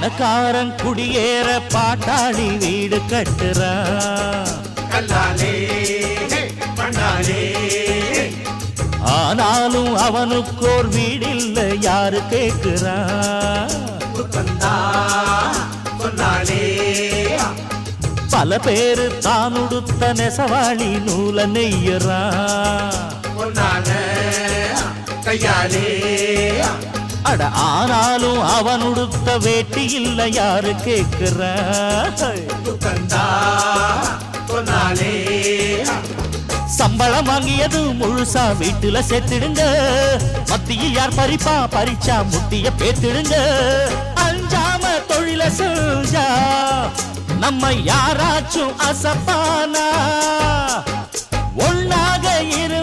பணக்காரன் குடியேற பாட்டாளி வீடு கட்டுறான். ஆனாலும் அவனுக்கோர் வீடில்ல யாரு கேட்கிறான். பல பேரு தான் உடுத்த நெசவாளி நூல நெய்யறான். அட ஆனாலும் அவன் உடுத்த வேட்டி இல்ல யாரு கேட்கிறான். சம்பளம் வாங்கியது முழுசா வீட்டுல சேர்த்திடுங்க. மத்தியில் யார் பறிப்பா, பறிச்சா முட்டிய பேத்திடுங்க. அஞ்சாம தொழில செஞ்சா நம்ம யாராச்சும் அசப்பானா? ஒன்னாக இரு